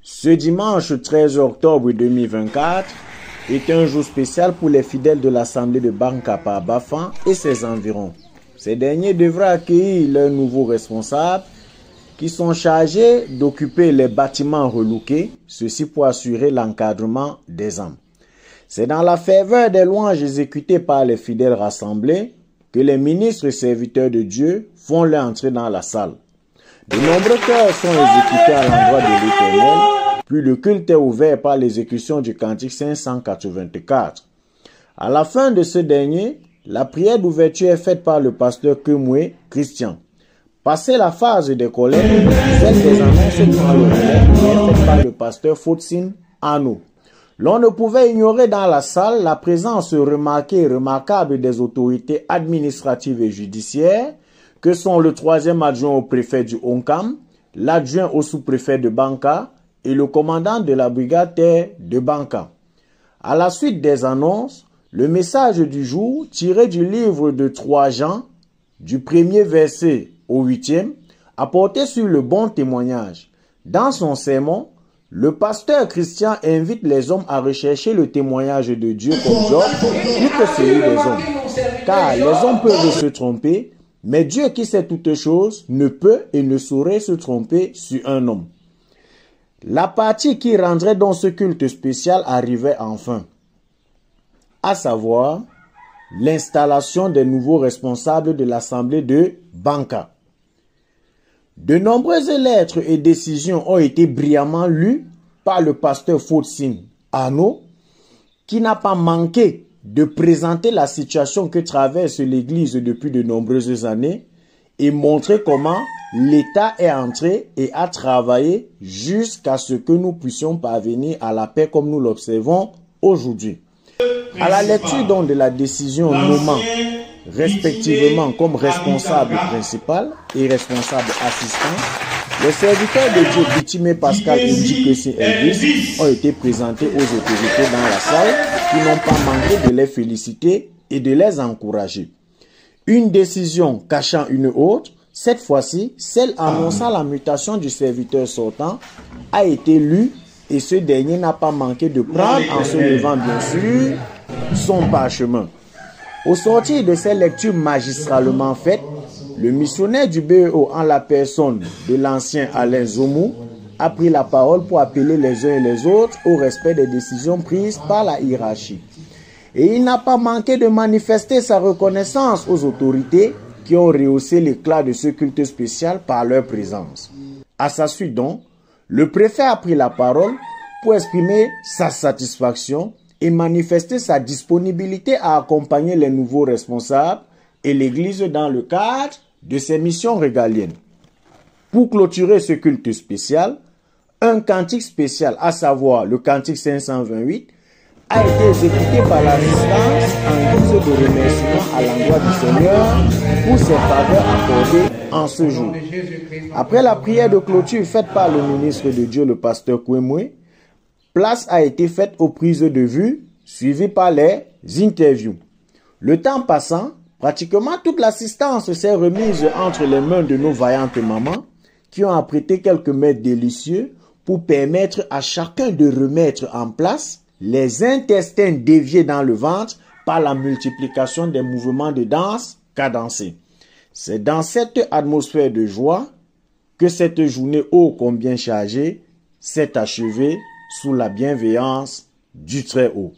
Ce dimanche 13 octobre 2024 est un jour spécial pour les fidèles de l'Assemblée de Bankapa à Bafan et ses environs. Ces derniers devraient accueillir leurs nouveaux responsables qui sont chargés d'occuper les bâtiments relookés, ceci pour assurer l'encadrement des âmes. C'est dans la ferveur des louanges exécutées par les fidèles rassemblés que les ministres et serviteurs de Dieu font leur entrée dans la salle. De nombreux chœurs sont exécutés à l'endroit de l'Éternel, puis le culte est ouvert par l'exécution du cantique 584. À la fin de ce dernier, la prière d'ouverture est faite par le pasteur Kemwe Christian. Passé la phase des collègues, celle des annonces prend le relais est faite par le pasteur Fotsin Ano. L'on ne pouvait ignorer dans la salle la présence remarquée et remarquable des autorités administratives et judiciaires, que sont le troisième adjoint au préfet du Onkam, l'adjoint au sous-préfet de Banka et le commandant de la brigade terre de Banka. À la suite des annonces, le message du jour, tiré du livre de 3 Jean, du premier verset au 8e, a porté sur le bon témoignage. Dans son sermon, le pasteur Christian invite les hommes à rechercher le témoignage de Dieu comme Job plus que celui des hommes. Car les hommes peuvent se tromper, mais Dieu qui sait toutes choses ne peut et ne saurait se tromper sur un homme. La partie qui rendrait donc ce culte spécial arrivait enfin, à savoir l'installation des nouveaux responsables de l'Assemblée de Banka. De nombreuses lettres et décisions ont été brillamment lues par le pasteur Fotsin Ano, qui n'a pas manqué de présenter la situation que traverse l'Église depuis de nombreuses années et montrer comment l'État est entré et a travaillé jusqu'à ce que nous puissions parvenir à la paix comme nous l'observons aujourd'hui. À la lecture donc de la décision nommant respectivement comme responsable principal et responsable assistant, les serviteurs de Dieu Bitimé Pascal et Djikesi Elvis ont été présentés aux autorités dans la salle qui n'ont pas manqué de les féliciter et de les encourager. Une décision cachant une autre, cette fois-ci, celle annonçant la mutation du serviteur sortant, a été lue et ce dernier n'a pas manqué de prendre en se levant bien sûr son parchemin. Au sortir de ces lectures magistralement faites, le missionnaire du BEO en la personne de l'ancien Alain Zomou a pris la parole pour appeler les uns et les autres au respect des décisions prises par la hiérarchie. Et il n'a pas manqué de manifester sa reconnaissance aux autorités qui ont rehaussé l'éclat de ce culte spécial par leur présence. À sa suite donc, le préfet a pris la parole pour exprimer sa satisfaction et manifester sa disponibilité à accompagner les nouveaux responsables et l'Église dans le cadre de ses missions régaliennes. Pour clôturer ce culte spécial, un cantique spécial, à savoir le cantique 528, a été exécuté par l'assistance en guise de remerciement à l'endroit du Seigneur pour ses faveurs accordées en ce jour. Après la prière de clôture faite par le ministre de Dieu, le pasteur Kemwe, place a été faite aux prises de vue, suivies par les interviews. Le temps passant, pratiquement toute l'assistance s'est remise entre les mains de nos vaillantes mamans qui ont apprêté quelques mets délicieux pour permettre à chacun de remettre en place les intestins déviés dans le ventre par la multiplication des mouvements de danse cadencés. C'est dans cette atmosphère de joie que cette journée ô combien chargée s'est achevée sous la bienveillance du Très-Haut.